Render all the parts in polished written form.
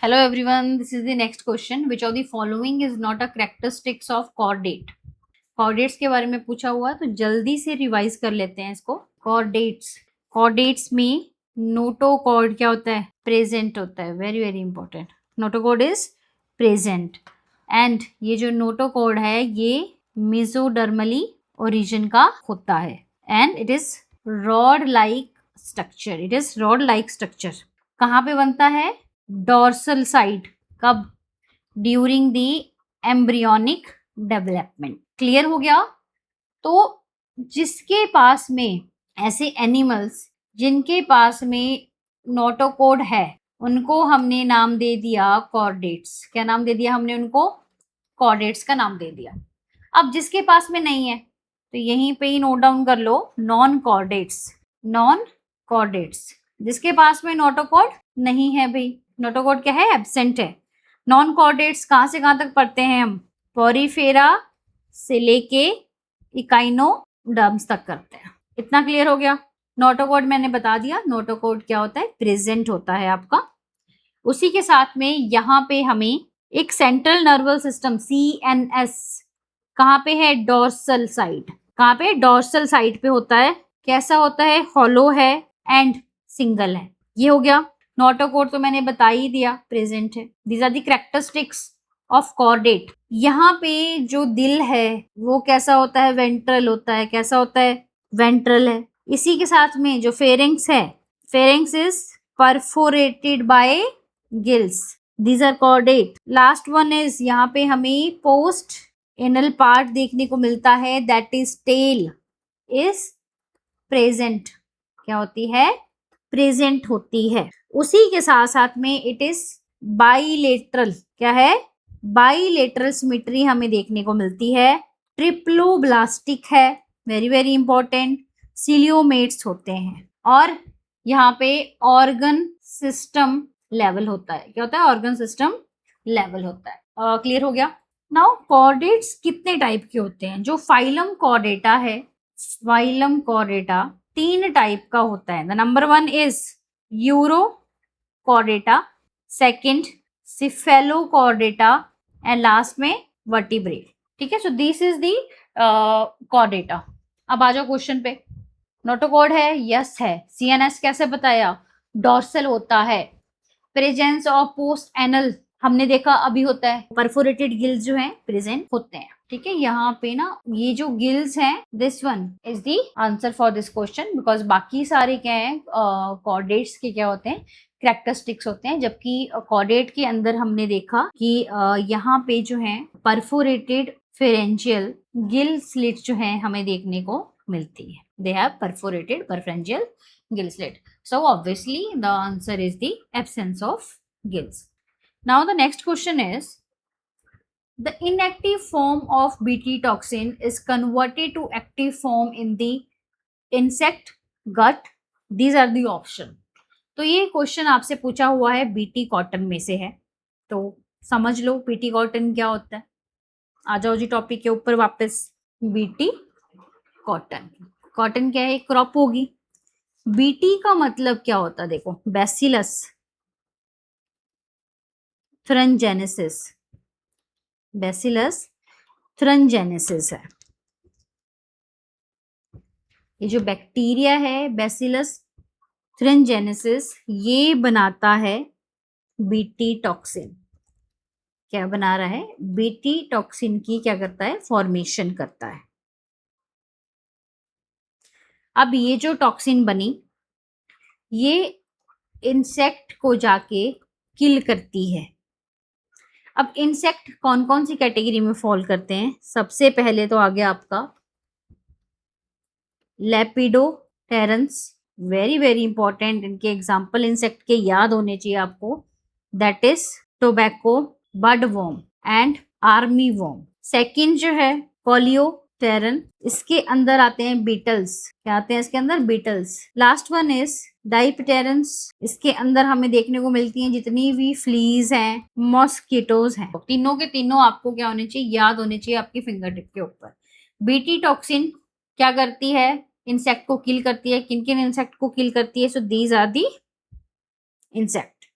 Hello everyone, this is the next question. Which of the following is not a characteristics of chordate? Chordates के बारे में पूछा हुआ तो जल्दी से रिवाइज कर लेते हैं इसको. Chordates में नोटोकॉर्ड क्या होता है? प्रेजेंट होता है. Very very important. Notochord is present and ये जो नोटोकॉर्ड है ये मेसोडर्मली ओरिजिन का होता है and it is rod like structure. कहाँ पे बनता है? Dorsal side. कब? During the embryonic development. Clear हो गया? तो जिसके पास में ऐसे एनिमल्स जिनके पास में नोटोकॉर्ड है उनको हमने नाम दे दिया कॉर्डेट्स. क्या नाम दे दिया हमने उनको? कॉर्डेट्स का नाम दे दिया. अब जिसके पास में नहीं है तो यहीं पे ही नोट डाउन कर लो, नॉन कॉर्डेट्स. जिसके पास में नोटोकॉर्ड नहीं है भाई, नोटोकॉर्ड क्या है? एब्सेंट है. नॉन कॉर्डेट्स कहाँ से कहाँ तक पढ़ते हैं हम? पॉरीफेरा से लेके इकाइनोडर्म्स तक करते हैं. इतना क्लियर हो गया? नोटोकॉर्ड मैंने बता दिया. नोटोकॉर्ड क्या होता है? प्रेजेंट होता है आपका. उसी के साथ में यहाँ पे हमें एक सेंट्रल नर्वस सिस्टम CNS कहाँ पे है? Dorsal side. कहाँ पे? डॉर्सल साइड पे होता है. कैसा होता है? हॉलो है एंड सिंगल है. ये हो गया. नोटोकॉर्ड तो मैंने बता ही दिया, प्रेजेंट है. These are the characteristics of chordate. यहाँ पे जो दिल है वो कैसा होता है? वेंट्रल होता है. कैसा होता है? वेंट्रल है. इसी के साथ में जो फेरिंक्स है, pharynx is perforated by gills. These are chordate. Last one is यहाँ पे हमें पोस्ट एनल पार्ट देखने को मिलता है, that is tail is present. क्या होती है? प्रेजेंट होती है. उसी के साथ साथ में इट इज बाइलेटरल. क्या है? बाइलेटरल सिमेट्री हमें देखने को मिलती है. ट्रिप्लोब्लास्टिक है. Very very important. सिलियोमेट्स होते हैं और यहाँ पे ऑर्गन सिस्टम लेवल होता है. क्या होता है? ऑर्गन सिस्टम लेवल होता है. क्लियर हो गया? नाउ कॉर्डेट्स कितने टाइप के होते हैं? जो फाइलम कॉर्डेटा है, फाइलम कॉर्डेटा 3 टाइप का होता है. The number 1 is euro Chordata, second cephalo Chordata and last में वर्टिब्रेट. ठीक है. सो दिस इज दी कॉर्डेटा. अब आ जाओ क्वेश्चन पे. नोटोकॉर्ड है? यस है. CNS कैसे बताया? डॉर्सल होता है. प्रेजेंस ऑफ पोस्ट एनल हमने देखा अभी होता है. परफोरेटेड गिल्स जो हैं प्रेजेंट होते हैं. ठीक है. यहाँ पे ना ये जो गिल्स हैं, this one is the answer for this question, because बाकी सारे क्या है? कॉर्डेट्स के क्या होते हैं? कैरेक्टरिस्टिक्स होते हैं. जबकि कॉर्डेट के अंदर हमने देखा कि यहाँ पे जो है परफोरेटेड फेरेंजियल गिल स्लिट जो है हमें देखने को मिलती है. They have perforated pharyngeal gill slit. So obviously the answer is the absence of gills. Now the next question is, the inactive form of Bt toxin is converted to active form in the insect gut. These are the option. तो ये question आपसे पूछा हुआ है BT cotton में से है, तो समझ लो बीटी कॉटन क्या होता है. आ जाओ जी टॉपिक के ऊपर वापस. BT cotton. कॉटन क्या है? क्रॉप होगी. बीटी का मतलब क्या होता है? देखो, बैसिलस थ्रंजेनेसिस. बैसिलस थ्रंजेनेसिस है. ये जो बैक्टीरिया है बैसिलस थ्रंजेनेसिस, ये बनाता है बीटी टॉक्सिन. क्या बना रहा है? बीटी टॉक्सिन की क्या करता है? फॉर्मेशन करता है. अब ये जो टॉक्सिन बनी ये इंसेक्ट को जाके किल करती है. अब इंसेक्ट कौन कौन सी कैटेगरी में फॉल करते हैं? सबसे पहले तो आ गया आपका लेपिडोप्टेरन्स. Very very important. इनके एग्जाम्पल इंसेक्ट के याद होने चाहिए आपको. That is tobacco, bud worm and army worm. Second जो है कोलियोप्टेरन. इसके अंदर आते हैं बीटल्स. क्या आते हैं इसके अंदर? Beetles. Last one is dipterans. इसके अंदर हमें देखने को मिलती हैं जितनी भी फ्लीज हैं, मॉस्किटोज हैं. तीनों के तीनों आपको क्या होने चाहिए? याद होने चाहिए आपकी फिंगर टिप के ऊपर. बीटी टॉक्सिन क्या करती है? इंसेक्ट को किल करती है. किन किन इंसेक्ट को किल करती है? So these are the insect.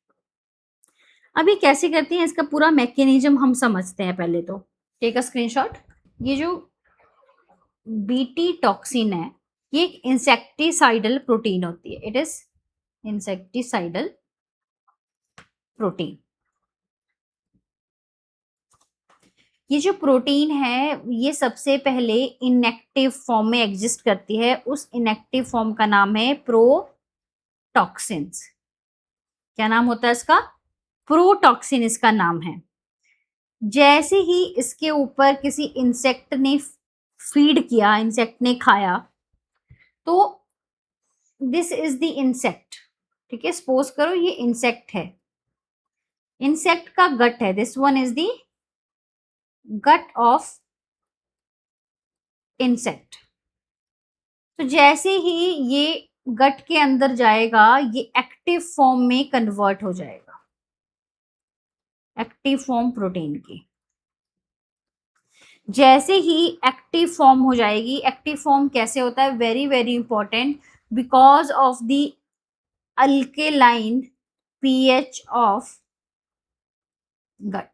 अब ये कैसे करते हैं, इसका पूरा मैकेनिज्म हम समझते हैं पहले तो। Take a screenshot. ये जो बीटी टॉक्सिन है ये एक इंसेक्टिसाइडल प्रोटीन होती है, इट इज इंसेक्टिसाइडल प्रोटीन। ये जो प्रोटीन है ये सबसे पहले इनएक्टिव फॉर्म में एग्जिस्ट करती है, उस इनएक्टिव फॉर्म का नाम है प्रोटॉक्सिन्स। क्या नाम होता है इसका? प्रोटॉक्सिन इसका नाम है। जैसे ही इसके ऊपर किसी इंसेक्ट ने फीड किया, इंसेक्ट ने खाया, तो दिस इज द इंसेक्ट, ठीक है, सपोज करो ये इंसेक्ट है, इंसेक्ट का गट है, this one is the gut of insect. तो जैसे ही ये गट के अंदर जाएगा ये एक्टिव फॉर्म में कन्वर्ट हो जाएगा, एक्टिव फॉर्म प्रोटीन की। जैसे ही एक्टिव फॉर्म हो जाएगी, एक्टिव फॉर्म कैसे होता है, very very important, because of the alkaline pH of gut.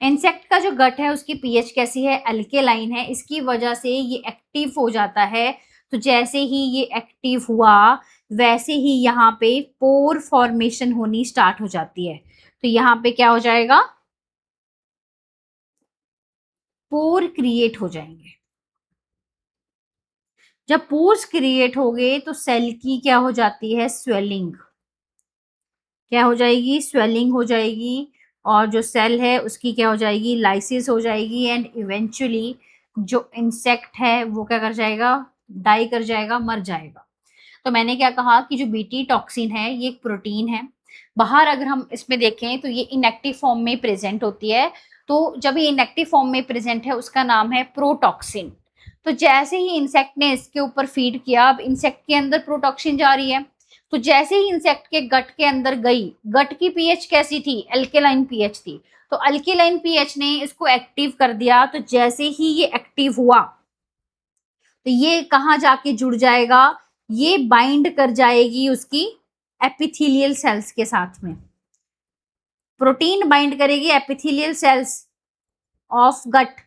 Insect का जो गट है उसकी पीएच कैसी है, अल्केलाइन है, इसकी वजह से ये एक्टिव हो जाता है। तो जैसे ही ये एक्टिव हुआ वैसे ही यहाँ पे पोर फॉर्मेशन होनी स्टार्ट हो जाती है। तो यहाँ पे क्या हो जाएगा, पोर क्रिएट हो जाएंगे। जब पोर्स क्रिएट हो गए तो सेल की क्या हो जाती है, स्वेलिंग। क्या हो जाएगी, स्वेलिंग हो जाएगी, और जो सेल है उसकी क्या हो जाएगी, लाइसिस हो जाएगी, एंड इवेंचुअली जो इंसेक्ट है वो क्या कर जाएगा, डाई कर जाएगा, मर जाएगा। तो मैंने क्या कहा कि जो बीटी टॉक्सिन है ये एक प्रोटीन है। बाहर अगर हम इसमें देखें तो ये इनएक्टिव फॉर्म में प्रेजेंट होती है। तो जब ये इनएक्टिव फॉर्म में प्रेजेंट है उसका नाम है प्रोटॉक्सिन। तो जैसे ही इंसेक्ट ने इसके ऊपर फीड किया, अब इंसेक्ट के अंदर प्रोटॉक्सिन जा रही है, तो जैसे ही इंसेक्ट के गट के अंदर गई, गट की पीएच कैसी थी, अल्केलाइन पीएच थी, तो अल्केलाइन पीएच ने इसको एक्टिव कर दिया। तो जैसे ही ये एक्टिव हुआ तो ये कहाँ जाके जुड़ जाएगा, ये बाइंड कर जाएगी उसकी एपिथेलियल सेल्स के साथ में। प्रोटीन बाइंड करेगी एपिथेलियल सेल्स ऑफ गट।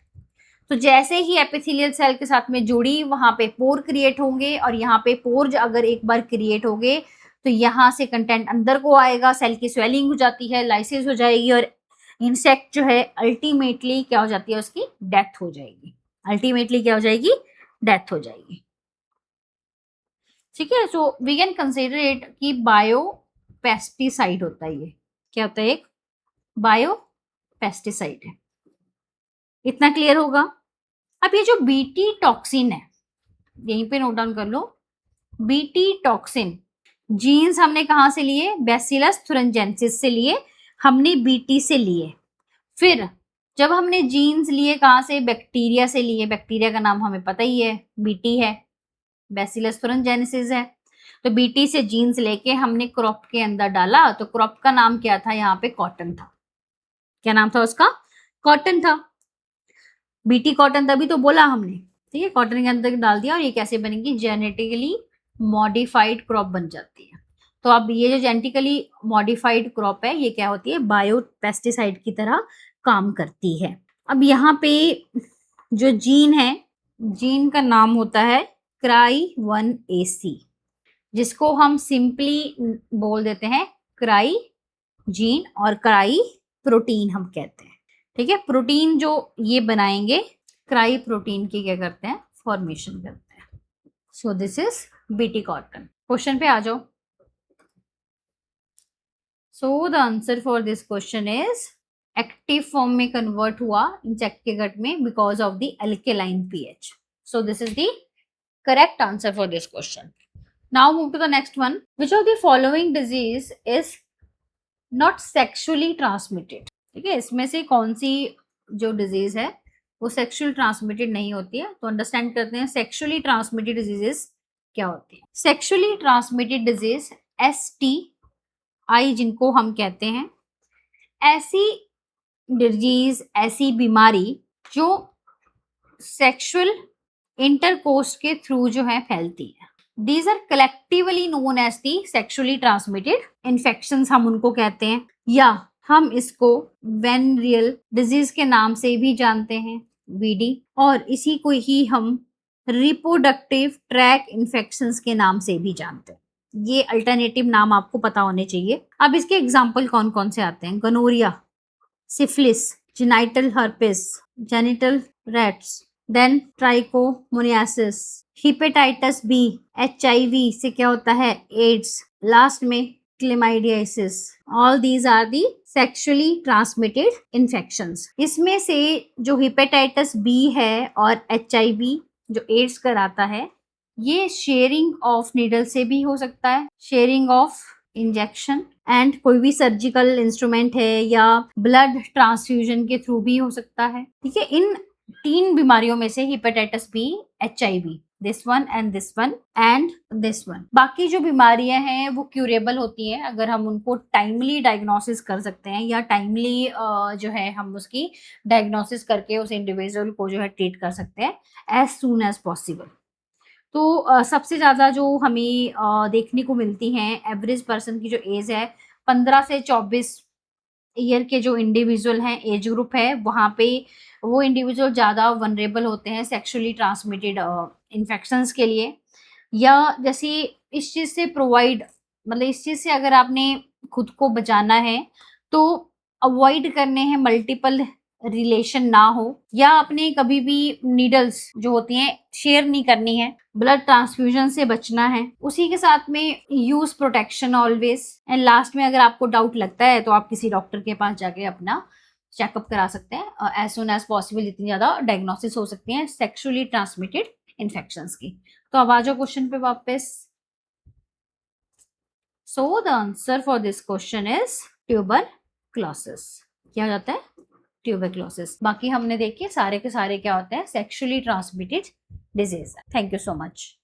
तो जैसे ही एपिथेलियल सेल के साथ में जुड़ी वहां पे पोर क्रिएट होंगे, और यहाँ पे पोर अगर एक बार क्रिएट हो गए तो यहाँ से कंटेंट अंदर को आएगा, सेल की स्वेलिंग हो जाती है, लाइसिस हो जाएगी, और इंसेक्ट जो है अल्टीमेटली क्या हो जाती है, उसकी डेथ हो जाएगी। अल्टीमेटली क्या हो जाएगी, डेथ हो जाएगी। ठीक है, so we can consider it कि बायो पेस्टिसाइड होता है। ये क्या होता है, एक बायो पेस्टिसाइड है। इतना क्लियर होगा। अब ये जो बीटी टॉक्सिन है, यहीं पे नोट डाउन कर लो, बीटी टॉक्सिन जीन्स हमने कहाँ से लिए, बैसिलस थुरिंजेंसिस से लिए, हमने बीटी से लिए। फिर जब हमने जीन्स लिए कहाँ से, बैक्टीरिया से लिए, बैक्टीरिया का नाम हमें पता ही है, बीटी है, बैसिलस थुरिंजेंसिस है। तो बीटी से जीन्स लेके हमने क्रॉप के अंदर डाला, तो क्रॉप का नाम क्या था, यहाँ पे कॉटन था। क्या नाम था उसका, कॉटन था। बीटी कॉटन तभी तो बोला हमने, ठीक है, कॉटन के अंदर डाल दिया, और ये कैसे बनेगी, जेनेटिकली मॉडिफाइड क्रॉप बन जाती है। तो अब ये जो जेनेटिकली मॉडिफाइड क्रॉप है ये क्या होती है, बायो पेस्टिसाइड की तरह काम करती है। अब यहाँ पे जो जीन है, जीन का नाम होता है CRY1AC, जिसको हम सिंपली बोल देते हैं क्राई जीन, और क्राई प्रोटीन हम कहते हैं। ठीक है, प्रोटीन जो ये बनाएंगे क्राई प्रोटीन की क्या करते हैं, फॉर्मेशन करते हैं। So this is BT cotton. Question पे आ जाओ। So the answer for this question is active form में कन्वर्ट हुआ इंसेक्ट के गट में because of the alkaline pH. So this is the correct answer for this question. Now move to the next one. Which of the following disease is not sexually transmitted. ठीक है, इसमें से कौन सी जो disease है वो sexual transmitted नहीं होती है। तो अंडरस्टैंड करते हैं सेक्सुअली ट्रांसमिटेड डिजीजेस क्या होती है। सेक्सुअली ट्रांसमिटेड डिजीज STI जिनको हम कहते हैं, ऐसी डिजीज, ऐसी बीमारी जो सेक्सुअल इंटरकोर्स के थ्रू जो है फैलती है। These are collectively known as the sexually transmitted infections हम उनको कहते हैं, या हम इसको वेनरियल डिजीज के नाम से भी जानते हैं, वीडी, और इसी को ही हम रिप्रोडक्टिव ट्रैक इन्फेक्शंस के नाम से भी जानते हैं। ये अल्टरनेटिव नाम आपको पता होने चाहिए। अब इसके एग्जाम्पल कौन कौन से आते हैं? Gonorrhoea, syphilis, genital herpes, genital warts, then trichomoniasis, hepatitis B, HIV से क्या होता है? एड्स, लास्ट में chlamydiasis. All these are the sexually transmitted infections. इसमें से जो हिपेटाइटिस बी है और HIV जो एड्स कराता है, ये शेयरिंग ऑफ नीडल से भी हो सकता है, शेयरिंग ऑफ इंजेक्शन, एंड कोई भी सर्जिकल इंस्ट्रूमेंट है या ब्लड ट्रांसफ्यूजन के थ्रू भी हो सकता है। ठीक है, इन 3 बीमारियों में से hepatitis B, HIV, this one and this one and this one. बाकी जो बीमारियां हैं वो क्यूरेबल होती हैं अगर हम उनको टाइमली डायग्नोसिस कर सकते हैं, या टाइमली जो है हम उसकी डायग्नोसिस करके उस इंडिविजुअल को जो है ट्रीट कर सकते हैं एज सून एज पॉसिबल। तो सबसे ज़्यादा जो हमें देखने को मिलती हैं एवरेज पर्सन की जो एज है 15 से 24 ईयर के जो इंडिविजुअल हैं, एज ग्रुप है, वहाँ पे वो इंडिविजुअल ज़्यादा वनरेबल होते हैं सेक्सुअली ट्रांसमिटेड इन्फेक्शंस के लिए। या जैसे इस चीज़ से प्रोवाइड, मतलब इस चीज़ से अगर आपने खुद को बचाना है तो अवॉइड करने हैं मल्टीपल रिलेशन ना हो, या अपने कभी भी नीडल्स जो होती हैं शेयर नहीं करनी है, ब्लड ट्रांसफ्यूजन से बचना है, उसी के साथ में use protection always. And last में अगर आपको डाउट लगता है तो आप किसी डॉक्टर के पास जाके अपना चेकअप करा सकते हैं एज सुन एज पॉसिबल, जितनी ज़्यादा डायग्नोसिस हो सकती है सेक्सुअली ट्रांसमिटेड इन्फेक्शंस की। तो अब आ जाओ क्वेश्चन पे वापस। सो the answer for this question is tuberculosis. क्या हो जाता है? ट्यूबरक्लोसिस। बाकी हमने देखे सारे के सारे क्या होते हैं? Sexually transmitted disease. Thank you so much.